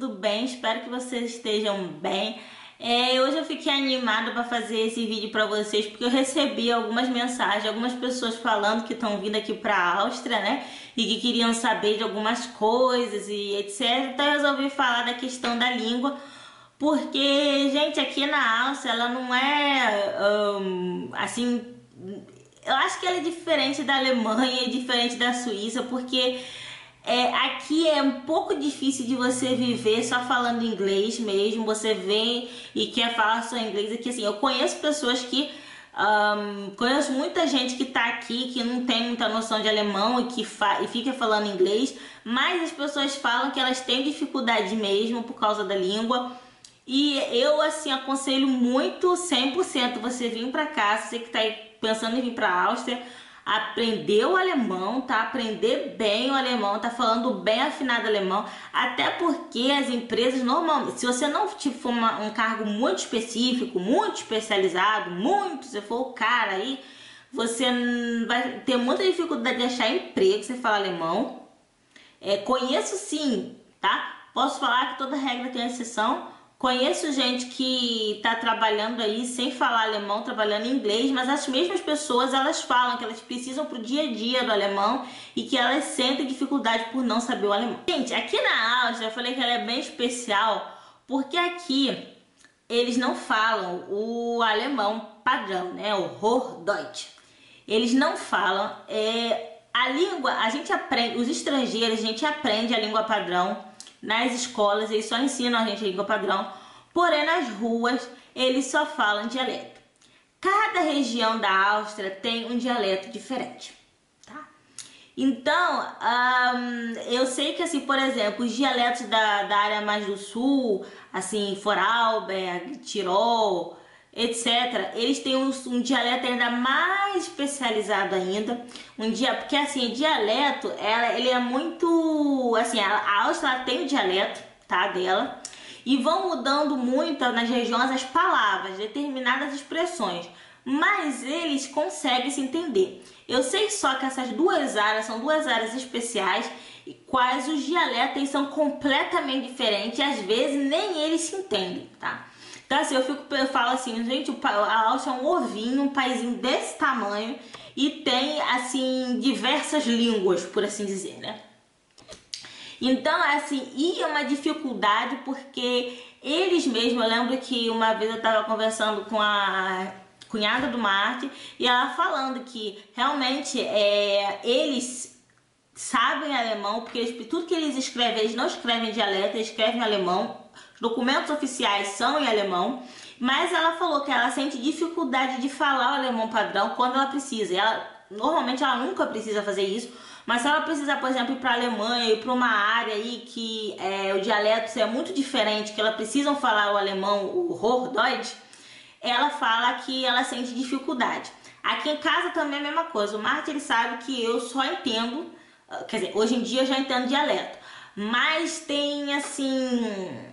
tudo bem? Espero que vocês estejam bem. Hoje eu fiquei animada para fazer esse vídeo para vocês porque eu recebi algumas mensagens, algumas pessoas falando que estão vindo aqui para a Áustria, né? E que queriam saber de algumas coisas e etc. Então eu resolvi falar da questão da língua, porque, gente, aqui na Áustria ela não é assim. Eu acho que ela é diferente da Alemanha, diferente da Suíça, porque aqui é um pouco difícil de você viver só falando inglês mesmo. Você vem e quer falar só inglês. Aqui, assim, eu conheço pessoas que... conheço muita gente que tá aqui, que não tem muita noção de alemão e fica falando inglês. Mas as pessoas falam que elas têm dificuldade mesmo por causa da língua. E eu, assim, aconselho muito, 100%, você vir pra cá, você que tá aí pensando em vir pra Áustria, aprender o alemão, tá? Aprender bem o alemão, tá falando bem afinado alemão, até porque as empresas normalmente, se você não for um cargo muito específico, muito especializado, se for o cara aí, você vai ter muita dificuldade de achar emprego se você fala alemão. Conheço sim, tá? Posso falar que toda regra tem exceção. Conheço gente que está trabalhando aí sem falar alemão, trabalhando em inglês, mas as mesmas pessoas, elas falam que elas precisam pro dia a dia do alemão e que elas sentem dificuldade por não saber o alemão. Gente, aqui na Áustria eu falei que ela é bem especial porque aqui eles não falam o alemão padrão, né? O Hochdeutsch. Eles não falam. A língua, a gente aprende, os estrangeiros, a gente aprende a língua padrão. Nas escolas eles só ensinam a gente a língua padrão, porém nas ruas eles só falam dialeto. Cada região da Áustria tem um dialeto diferente, tá? Então, eu sei que, assim, por exemplo, os dialetos da área mais do sul, assim, Vorarlberg, Tirol, etc., eles têm um dialeto ainda mais especializado ainda, porque, assim, dialeto, ele é muito, assim, a Áustria ela tem o dialeto, tá, dela, e vão mudando muito nas regiões as palavras, determinadas expressões, mas eles conseguem se entender. Eu sei só que essas duas áreas são duas áreas especiais, e quais os dialetos são completamente diferentes, e às vezes nem eles se entendem, tá? Então, assim, eu falo assim, gente, a Áustria é um ovinho, um paizinho desse tamanho e tem, assim, diversas línguas, por assim dizer, né? Então, assim, e é uma dificuldade porque eles mesmos, eu lembro que uma vez eu estava conversando com a cunhada do Martin e ela falando que realmente eles sabem alemão, porque tudo que eles escrevem, eles não escrevem em dialeto, eles escrevem em alemão. Os documentos oficiais são em alemão, mas ela falou que ela sente dificuldade de falar o alemão padrão quando ela precisa. Normalmente ela nunca precisa fazer isso, mas se ela precisar, por exemplo, ir para a Alemanha, ir para uma área aí que o dialeto é muito diferente, que ela precisam falar o alemão, o Hochdeutsch, ela fala que ela sente dificuldade. Aqui em casa também é a mesma coisa. O Martin, ele sabe que eu só entendo, quer dizer, hoje em dia eu já entendo dialeto, mas tem, assim,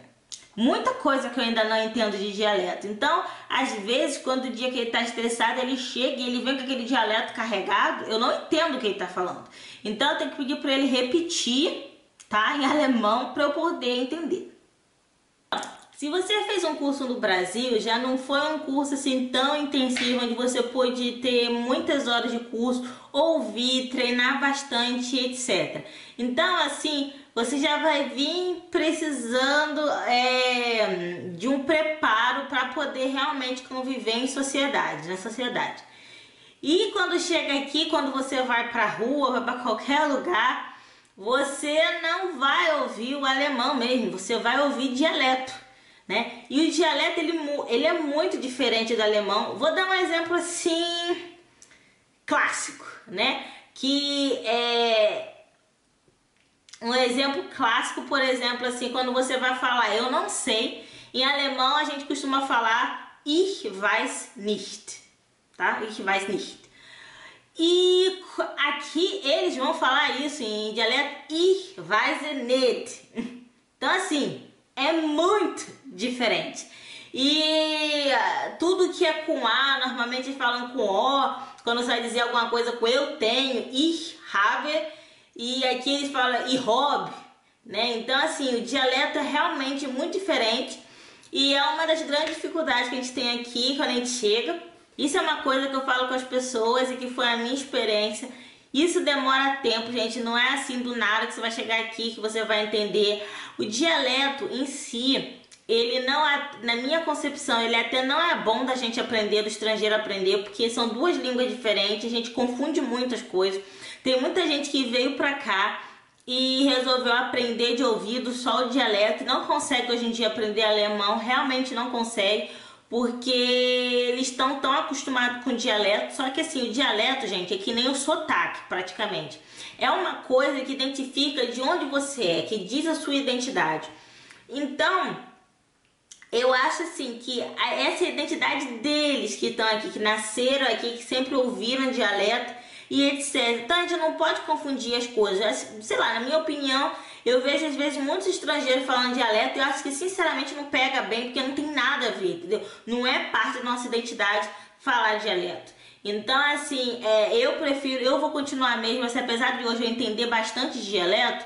muita coisa que eu ainda não entendo de dialeto. Então, às vezes, quando o dia que ele tá estressado, ele chega e ele vem com aquele dialeto carregado, eu não entendo o que ele tá falando. Então, eu tenho que pedir para ele repetir, tá, em alemão, para eu poder entender. Se você fez um curso no Brasil, já não foi um curso assim tão intensivo, onde você pôde ter muitas horas de curso, ouvir, treinar bastante, etc. Então, assim, você já vai vir precisando de um preparo para poder realmente conviver em sociedade, na sociedade. E quando chega aqui, quando você vai para a rua, vai para qualquer lugar, você não vai ouvir o alemão mesmo, você vai ouvir dialeto. Né? E o dialeto ele é muito diferente do alemão. Vou dar um exemplo assim clássico, né? Que é um exemplo clássico, por exemplo, assim, quando você vai falar eu não sei, em alemão a gente costuma falar ich weiß nicht, tá? Ich weiß nicht. E aqui eles vão falar isso em dialeto ich weiß nicht. Então, assim, é muito diferente. E tudo que é com A, normalmente eles falam com O. Quando você vai dizer alguma coisa com eu tenho, ich habe. E aqui eles falam ich habe. né? Então, assim, o dialeto é realmente muito diferente e é uma das grandes dificuldades que a gente tem aqui quando a gente chega. Isso é uma coisa que eu falo com as pessoas e que foi a minha experiência. Isso demora tempo, gente, não é assim do nada que você vai chegar aqui que você vai entender. O dialeto em si, ele não é, na minha concepção, ele até não é bom da gente aprender, do estrangeiro aprender, porque são duas línguas diferentes, a gente confunde muitas coisas. Tem muita gente que veio pra cá e resolveu aprender de ouvido só o dialeto, não consegue hoje em dia aprender alemão, realmente não consegue, porque eles estão tão acostumados com o dialeto. Só que assim, o dialeto, gente, é que nem o sotaque, praticamente. É uma coisa que identifica de onde você é, que diz a sua identidade. Então, eu acho assim que essa é a identidade deles que estão aqui, que nasceram aqui, que sempre ouviram dialeto e etc. Então a gente não pode confundir as coisas. Sei lá, na minha opinião, eu vejo às vezes muitos estrangeiros falando dialeto e eu acho que sinceramente não pega bem, porque não tem nada a ver, entendeu? Não é parte da nossa identidade falar dialeto. Então, assim, eu vou continuar mesmo, assim, apesar de hoje eu entender bastante de dialeto,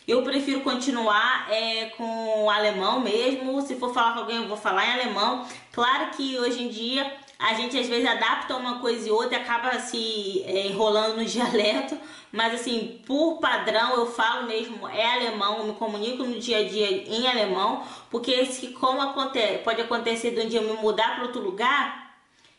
eu prefiro continuar com o alemão mesmo. Se for falar com alguém, eu vou falar em alemão. Claro que hoje em dia a gente às vezes adapta uma coisa e outra e acaba se enrolando no dialeto. Mas assim, por padrão, eu falo mesmo alemão, eu me comunico no dia a dia em alemão. Porque como pode acontecer de um dia eu me mudar para outro lugar,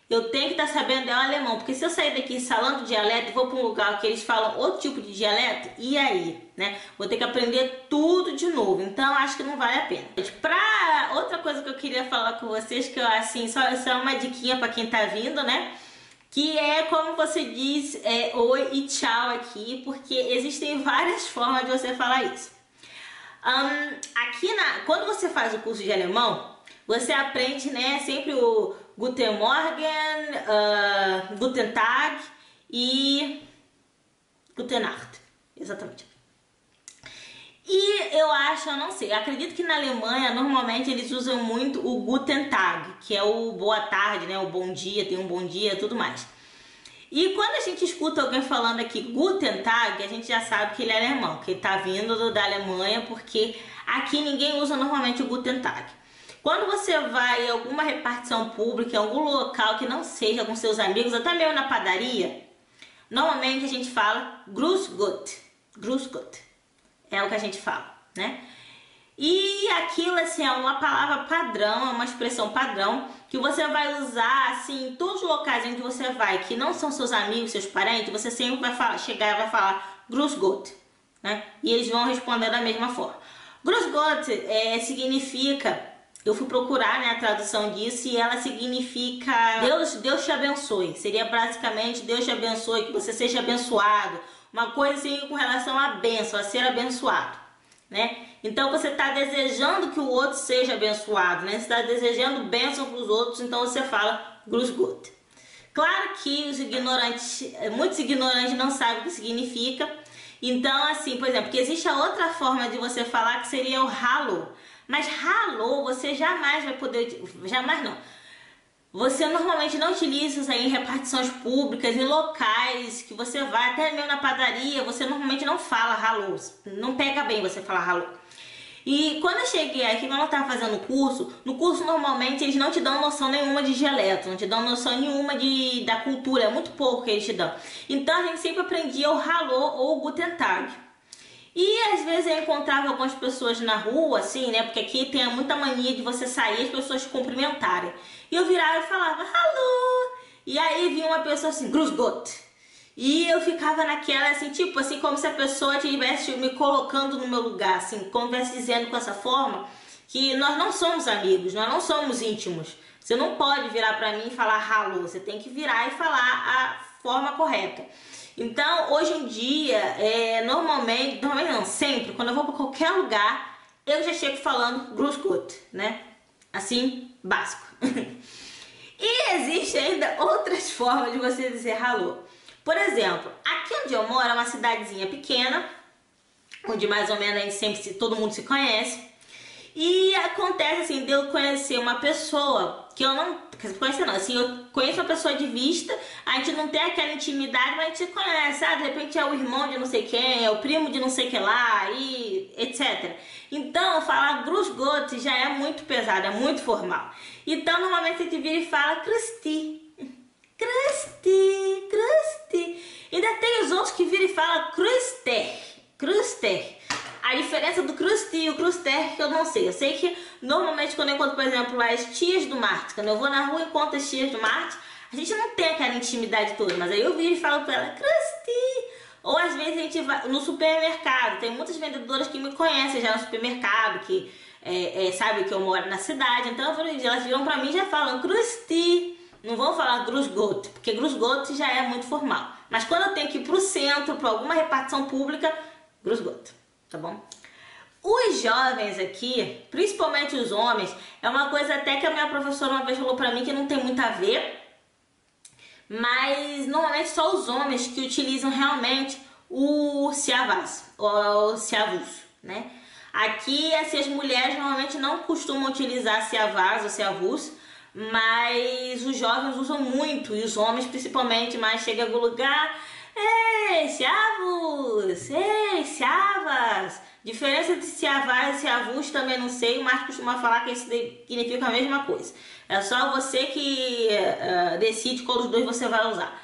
eu tenho que estar sabendo o alemão, porque se eu sair daqui falando dialeto e vou para um lugar que eles falam outro tipo de dialeto, e aí, né? Vou ter que aprender tudo de novo, então acho que não vale a pena. Pra outra coisa que eu queria falar com vocês, que eu assim, só uma diquinha para quem tá vindo, né? Que é como você diz oi e tchau aqui, porque existem várias formas de você falar isso. Quando você faz o curso de alemão, você aprende, né, sempre o Guten Morgen, Guten Tag e Gute Nacht. Exatamente. E eu acho, eu não sei, eu acredito que na Alemanha normalmente eles usam muito o Guten Tag, que é o boa tarde, né, o bom dia, tem um bom dia e tudo mais. E quando a gente escuta alguém falando aqui Guten Tag, a gente já sabe que ele é alemão, que ele tá vindo da Alemanha, porque aqui ninguém usa normalmente o Guten Tag. Quando você vai em alguma repartição pública, em algum local que não seja com seus amigos, até mesmo na padaria, normalmente a gente fala Grüß Gott. Grüß Gott. É o que a gente fala, né? E aquilo, assim, é uma palavra padrão, é uma expressão padrão que você vai usar, assim, em todos os locais onde você vai, que não são seus amigos, seus parentes, você sempre vai chegar e vai falar Grüß Gott, né? E eles vão responder da mesma forma. Grüß Gott significa... Eu fui procurar, né, a tradução disso e ela significa Deus te abençoe. Seria basicamente Deus te abençoe, que você seja abençoado. Uma coisa assim com relação à bênção, a ser abençoado, né? Então você está desejando que o outro seja abençoado, né? Você está desejando bênção para os outros, então você fala Grüß Gott. Claro que muitos ignorantes não sabem o que significa. Então, assim, por exemplo, que existe a outra forma de você falar que seria o hallo. Mas hallo você jamais vai poder... Jamais não. Você normalmente não utiliza isso aí em repartições públicas, em locais que você vai, até mesmo na padaria, você normalmente não fala hallo. Não pega bem você falar hallo. E quando eu cheguei aqui, quando eu estava fazendo o curso, no curso normalmente eles não te dão noção nenhuma de dialeto, não te dão noção nenhuma da cultura, é muito pouco que eles te dão. Então a gente sempre aprendia o hallo ou o Guten Tag. E às vezes eu encontrava algumas pessoas na rua, assim, né? Porque aqui tem muita mania de você sair e as pessoas te cumprimentarem. E eu virava e falava, hallo! E aí vinha uma pessoa assim, Grüß Gott. E eu ficava naquela, assim, tipo assim, como se a pessoa estivesse me colocando no meu lugar, assim, como estivesse dizendo com essa forma que nós não somos amigos, nós não somos íntimos. Você não pode virar pra mim e falar hallo, você tem que virar e falar a forma correta. Então, hoje em dia, normalmente não, sempre, quando eu vou para qualquer lugar, eu já chego falando Grüß Gott, né? Assim, básico. E existe ainda outras formas de você dizer hallo. Por exemplo, aqui onde eu moro é uma cidadezinha pequena, onde mais ou menos a gente sempre todo mundo se conhece. E acontece assim, de eu conhecer uma pessoa que eu não conheço não, assim, eu conheço a pessoa de vista, a gente não tem aquela intimidade, mas a gente conhece, de repente é o irmão de não sei quem, é o primo de não sei que lá, e etc. Então, falar grusgote já é muito pesado, é muito formal. Então, normalmente a gente vira e fala Cristi, Cristi, Cristi. Ainda tem os outros que viram e falam Cruster, Cruster. A diferença do Crusti e o Cruster que eu não sei. Eu sei que normalmente quando eu encontro, por exemplo, as tias do Marte, quando eu vou na rua e encontro as tias do Marte, a gente não tem aquela intimidade toda, mas aí eu viro e falo pra ela Crusti. Ou às vezes a gente vai no supermercado, tem muitas vendedoras que me conhecem já no supermercado, que sabe que eu moro na cidade, então elas viram pra mim e já falam Crusti. Não vão falar grusgote, porque grusgote já é muito formal. Mas quando eu tenho que ir pro centro, pra alguma repartição pública, grusgote, tá bom? Os jovens aqui, principalmente os homens, é uma coisa até que a minha professora uma vez falou pra mim que não tem muito a ver, mas normalmente só os homens que utilizam realmente o siavaz, ou o siavus, né? Aqui, assim, as mulheres normalmente não costumam utilizar siavaz ou siavus, mas os jovens usam muito, e os homens principalmente, mas chega a algum lugar, ei, siavus, ei, siavas. Diferença de siavaz e siavus também não sei, mas costuma falar que isso significa a mesma coisa. É só você que decide qual dos dois você vai usar.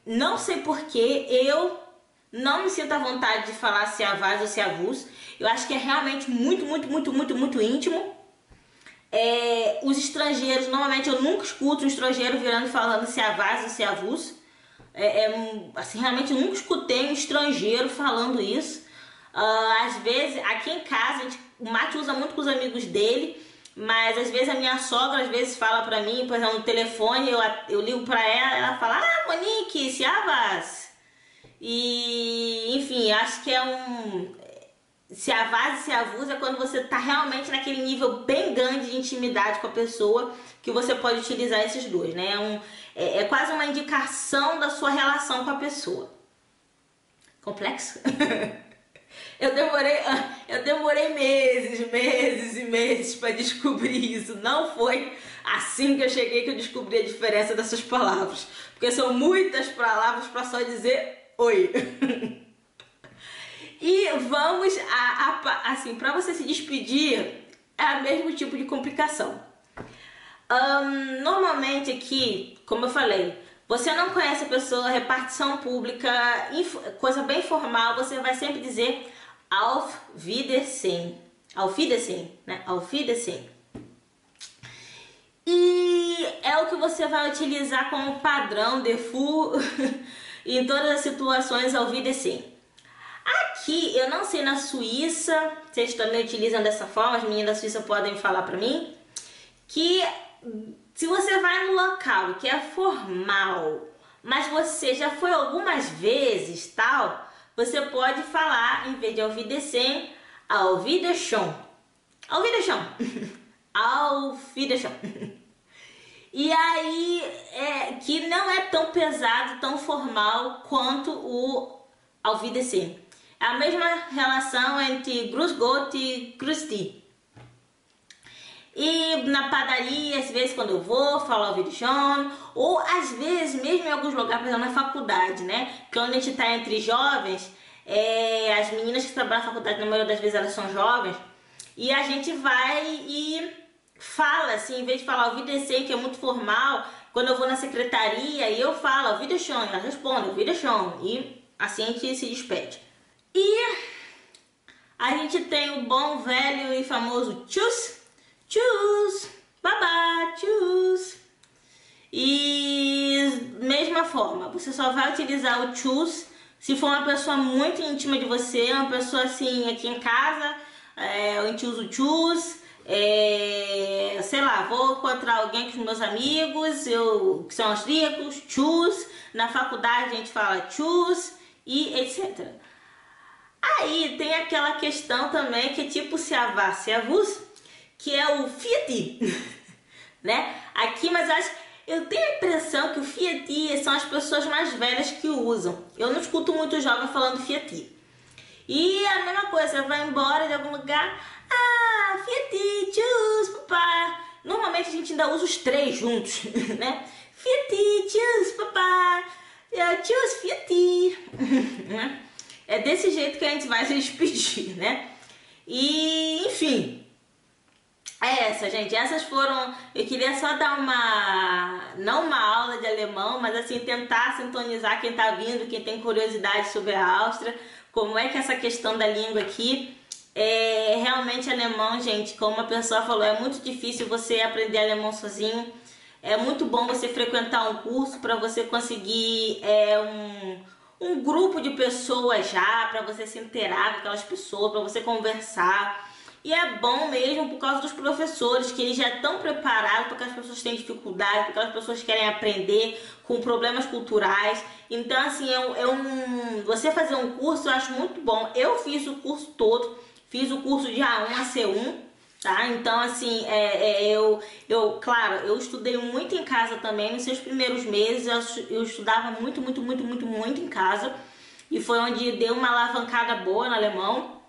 Não sei porquê, eu não me sinto à vontade de falar siavaz ou siavus. Eu acho que é realmente muito íntimo. Os estrangeiros, normalmente eu nunca escuto um estrangeiro virando e falando siavaz ou siavus. Assim, realmente eu nunca escutei um estrangeiro falando isso. Às vezes, aqui em casa, o Mate usa muito com os amigos dele, mas às vezes a minha sogra fala pra mim, por exemplo, no telefone, eu ligo pra ela fala, Monique, siavaz. E, enfim, acho que siavaz e siavus é quando você tá realmente naquele nível bem grande de intimidade com a pessoa, que você pode utilizar esses dois, né? É quase uma indicação da sua relação com a pessoa. Complexo? Eu demorei meses e meses para descobrir isso. Não foi assim que eu cheguei que eu descobri a diferença dessas palavras. Porque são muitas palavras para só dizer oi. E vamos assim, para você se despedir, é o mesmo tipo de complicação. Normalmente aqui, como eu falei, você não conhece a pessoa, repartição pública, coisa bem formal, você vai sempre dizer Auf Wiedersehen. Auf Wiedersehen, né? Auf Wiedersehen. E é o que você vai utilizar como padrão, default, em todas as situações, Auf Wiedersehen. Aqui, eu não sei na Suíça, vocês também utilizam dessa forma, as meninas da Suíça podem falar pra mim, que se você vai no local que é formal, mas você já foi algumas vezes, tal, você pode falar, em vez de Auf Wiedersehen, Auf Wiedersehen. Auf Wiedersehen. Auf Wiedersehen. E aí, que não é tão pesado, tão formal quanto o Auf Wiedersehen. É a mesma relação entre grusgote e Crusti. E na padaria, às vezes quando eu vou, falo Auf Wiedersehen, ou às vezes, mesmo em alguns lugares, por exemplo, na faculdade, né? Porque quando a gente tá entre jovens, as meninas que trabalham na faculdade, na maioria das vezes elas são jovens, e a gente vai e fala, assim, em vez de falar Auf Wiedersehen, que é muito formal, quando eu vou na secretaria e eu falo Auf Wiedersehen, ela responde Auf Wiedersehen, e assim a gente se despede. E a gente tem o bom, velho e famoso tschüss, tschüss, bye bye, tschüss. E mesma forma, você só vai utilizar o tschüss se for uma pessoa muito íntima de você, uma pessoa assim, aqui em casa, a gente usa o tschüss. Sei lá, vou encontrar alguém com os meus amigos, que são austríacos, tschüss. Na faculdade a gente fala tschüss e etc. Aí tem aquela questão também que é tipo siavaz, siavus, que é o fiati, né? Aqui, mas eu tenho a impressão que o fiati são as pessoas mais velhas que o usam. Eu não escuto muito jovem falando fiati. E a mesma coisa, você vai embora de algum lugar, fiati, tschüss, papá. Normalmente a gente ainda usa os três juntos, né? Fiati, tschüss, papá. Tschüss, fiati. É desse jeito que a gente vai se despedir, né? E, enfim, é essa, gente. Essas foram... Eu queria só dar não uma aula de alemão, mas assim, tentar sintonizar quem tá vindo, quem tem curiosidade sobre a Áustria, como é que essa questão da língua aqui... realmente alemão, gente, como a pessoa falou, é muito difícil você aprender alemão sozinho. É muito bom você frequentar um curso para você conseguir um grupo de pessoas já, para você se inteirar com aquelas pessoas, para você conversar. E é bom mesmo por causa dos professores, que eles já estão preparados para que as pessoas têm dificuldade, porque as pessoas querem aprender com problemas culturais. Então, assim, você fazer um curso eu acho muito bom. Eu fiz o curso todo, fiz o curso de A1 a C1, tá? Então, assim, claro, eu estudei muito em casa também. Nos seus primeiros meses eu estudava muito em casa. E foi onde deu uma alavancada boa no alemão.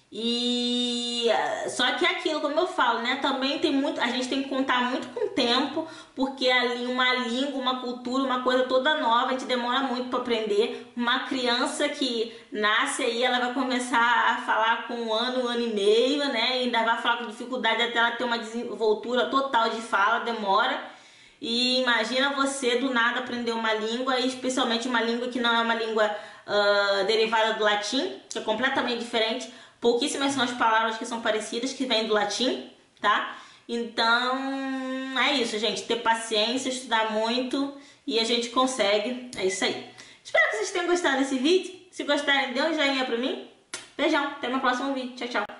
E só que é aquilo, como eu falo, né? Também a gente tem que contar muito com o tempo, porque ali uma língua, uma cultura, uma coisa toda nova, a gente demora muito para aprender. Uma criança que nasce aí, ela vai começar a falar com um ano e meio, né? E ainda vai falar com dificuldade até ela ter uma desenvoltura total de fala, demora. E imagina você do nada aprender uma língua, e especialmente uma língua que não é uma língua derivada do latim, que é completamente diferente. Pouquíssimas são as palavras que são parecidas, que vêm do latim, tá? Então, é isso, gente. Ter paciência, estudar muito e a gente consegue. É isso aí. Espero que vocês tenham gostado desse vídeo. Se gostarem, dê um joinha pra mim. Beijão. Até o meu próximo vídeo. Tchau, tchau.